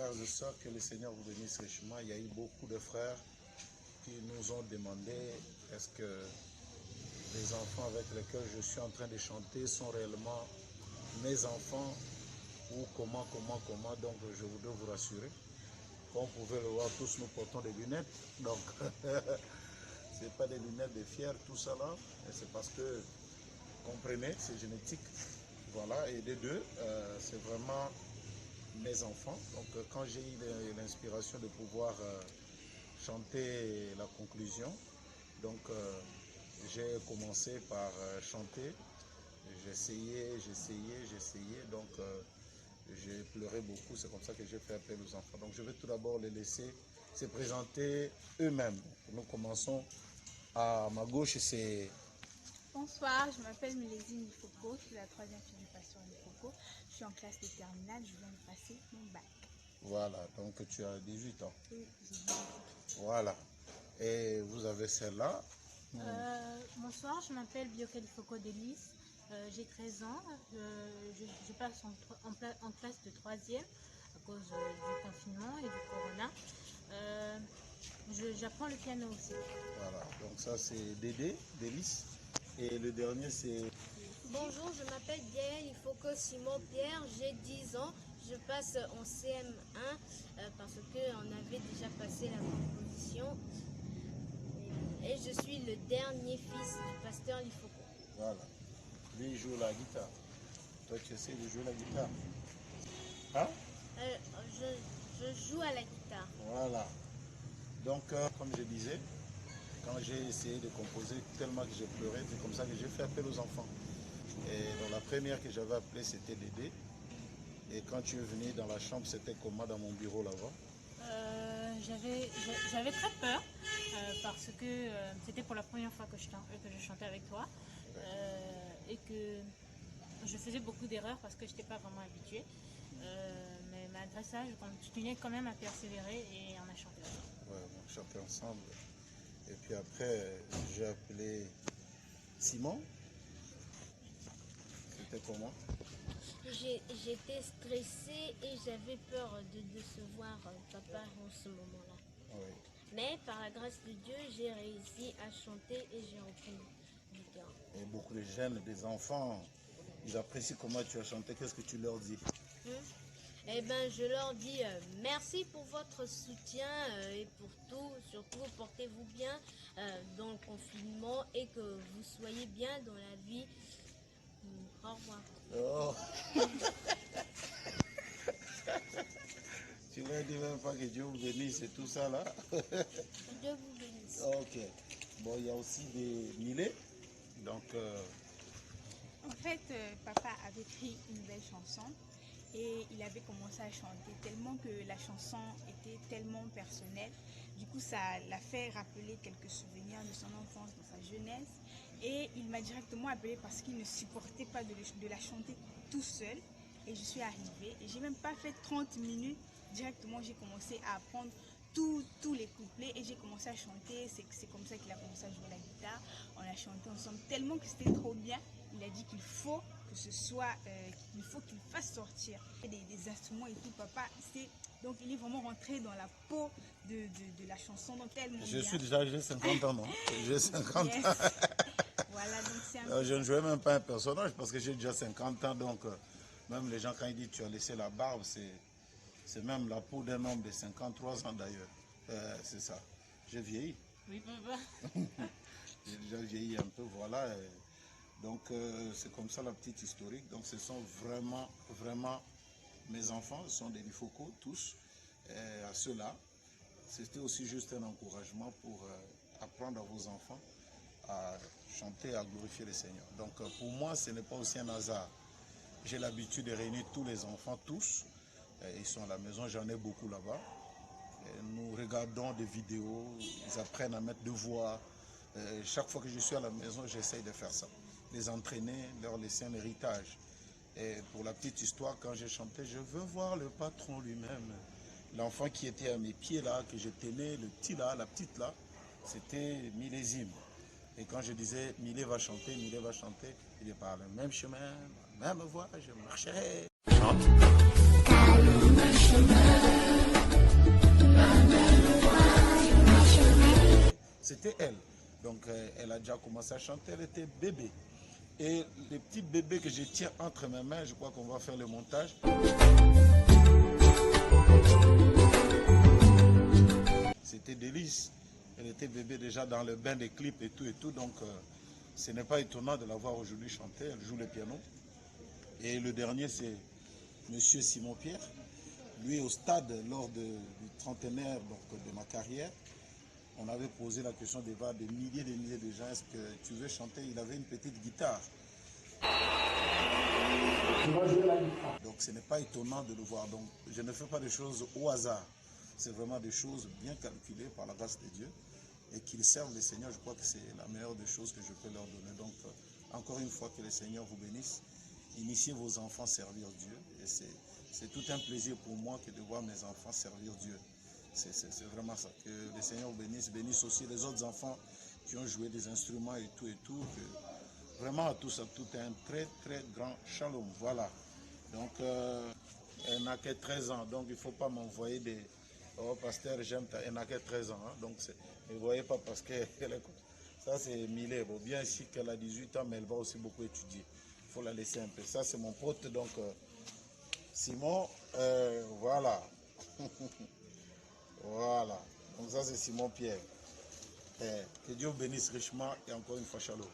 frères et sœurs, que le Seigneur vous bénisse richement. Il y a eu beaucoup de frères qui nous ont demandé est-ce que les enfants avec lesquels je suis en train de chanter sont réellement mes enfants ou comment. Donc je voudrais vous rassurer. Comme vous pouvez le voir, tous nous portons des lunettes. Donc ce n'est pas des lunettes de fier, tout ça là. C'est parce que, comprenez, c'est génétique. Voilà, et des deux, c'est vraiment mes enfants. Donc quand j'ai eu l'inspiration de pouvoir chanter la conclusion, donc j'ai commencé par chanter. J'essayais, donc j'ai pleuré beaucoup, c'est comme ça que j'ai fait appel aux enfants. Donc je vais tout d'abord les laisser se présenter eux-mêmes. Nous commençons à ma gauche, c'est... Bonsoir, je m'appelle Milésine Ifoko, je suis la troisième fille du pasteur Ifoko. Je suis en classe de terminale, je viens de passer mon bac. Voilà, donc tu as 18 ans. Oui, j'ai 18 ans. Voilà. Et vous avez celle-là. Bonsoir, je m'appelle Biokel Ifoko Delis, j'ai 13 ans. Je passe en classe de troisième à cause du confinement et du corona. J'apprends le piano aussi. Voilà, donc ça c'est Dédé, Délice. Et le dernier c'est... Bonjour, je m'appelle Gaël Ifoko Simon Pierre, j'ai 10 ans. Je passe en CM1 parce qu'on avait déjà passé la composition. Et je suis le dernier fils du pasteur Ifoko. Voilà. Lui il joue la guitare. Toi tu essaies de jouer la guitare. Hein? Je joue à la guitare. Voilà. Donc comme je disais, quand j'ai essayé de composer tellement que j'ai pleuré, c'est comme ça que j'ai fait appel aux enfants. Et dans la première que j'avais appelée, c'était Dédé. Et quand tu es venu dans la chambre, c'était comment dans mon bureau là-bas? J'avais très peur parce que c'était pour la première fois que je chantais avec toi et que je faisais beaucoup d'erreurs parce que je n'étais pas vraiment habituée. Mais malgré ça, je continuais quand même à persévérer et on a chanté ensemble. Ouais, on chantait ensemble. Et puis après, j'ai appelé Simon. C'était comment? J'étais stressée et j'avais peur de décevoir papa en ce moment-là. Oui. Mais par la grâce de Dieu, j'ai réussi à chanter et j'ai repris du cœur. Et beaucoup de jeunes, des enfants, ils apprécient comment tu as chanté. Qu'est-ce que tu leur dis? Eh bien, je leur dis merci pour votre soutien et pour tout. Surtout, portez-vous bien dans le confinement et que vous soyez bien dans la vie. Au revoir. Oh. Tu ne dis même pas que Dieu vous bénisse et tout ça là. Dieu vous bénisse. Ok. Bon, il y a aussi des millets. Donc, En fait, papa avait écrit une belle chanson et il avait commencé à chanter tellement que la chanson était tellement personnelle. Du coup, ça l'a fait rappeler quelques souvenirs de son enfance, de sa jeunesse. Et il m'a directement appelé parce qu'il ne supportait pas de la chanter tout seul. Et je suis arrivée et j'ai même pas fait 30 minutes. Directement, j'ai commencé à apprendre tous les couplets et j'ai commencé à chanter. C'est comme ça qu'il a commencé à jouer la guitare. On a chanté ensemble tellement que c'était trop bien. Il a dit qu'il faut que ce soit, qu'il faut qu'il fasse sortir des instruments et tout. Papa, donc il est vraiment rentré dans la peau de la chanson. Donc tellement j'ai 50 ans, non? J'ai 50 yes. ans. Voilà, donc c'est un... Je ne jouais même pas un personnage parce que j'ai déjà 50 ans. Donc, même les gens, quand ils disent tu as laissé la barbe, c'est même la peau d'un homme de 53 ans d'ailleurs. C'est ça. J'ai vieilli. Oui, papa. J'ai déjà vieilli un peu, voilà. Donc, c'est comme ça la petite historique. Donc, ce sont vraiment mes enfants. Ce sont des Ifoko, tous. Et à ceux-là, c'était aussi juste un encouragement pour apprendre à vos enfants à chanter, à glorifier le Seigneur. Donc, pour moi, ce n'est pas aussi un hasard. J'ai l'habitude de réunir tous les enfants, tous. Ils sont à la maison, j'en ai beaucoup là-bas. Nous regardons des vidéos, ils apprennent à mettre de voix. Chaque fois que je suis à la maison, j'essaye de faire ça. Les entraîner, leur laisser un héritage. Et pour la petite histoire, quand j'ai chanté, je veux voir le patron lui-même. L'enfant qui était à mes pieds là, que je tenais, le petit là, la petite là, c'était Milésime. Et quand je disais Milé va chanter, il est par le même chemin, la même voie, je marchais. Chante. elle a déjà commencé à chanter, elle était bébé. Et les petits bébés que je tiens entre mes mains, je crois qu'on va faire le montage. C'était délice. Elle était bébé déjà dans le bain des clips et tout. Donc, ce n'est pas étonnant de la voir aujourd'hui chanter. Elle joue le piano. Et le dernier, c'est Monsieur Simon Pierre. Lui, au stade, lors du trentenaire donc, de ma carrière, on avait posé la question devant des milliers de gens. Est-ce que tu veux chanter? Il avait une petite guitare. Donc ce n'est pas étonnant de le voir. Donc je ne fais pas des choses au hasard. C'est vraiment des choses bien calculées par la grâce de Dieu. Et qu'ils servent le Seigneur, je crois que c'est la meilleure des choses que je peux leur donner. Donc encore une fois, que le Seigneur vous bénisse. Initiez vos enfants servir Dieu. Et c'est tout un plaisir pour moi que de voir mes enfants servir Dieu. C'est vraiment ça. Que le Seigneur vous bénisse aussi les autres enfants qui ont joué des instruments et tout. Que vraiment à tout ça, tout est un très très grand shalom. Voilà. Donc elle n'a que 13 ans. Donc il ne faut pas m'envoyer des... Oh pasteur, j'aime ta... Elle n'a que 13 ans. Hein, donc ne vous voyez pas parce qu'elle est... Ça c'est Milé. Bon, bien ici qu'elle a 18 ans, mais elle va aussi beaucoup étudier. Il faut la laisser un peu. Ça c'est mon pote. Donc Simon, voilà. Voilà. Donc ça c'est Simon Pierre. Que Dieu vous bénisse richement et encore une fois shalom.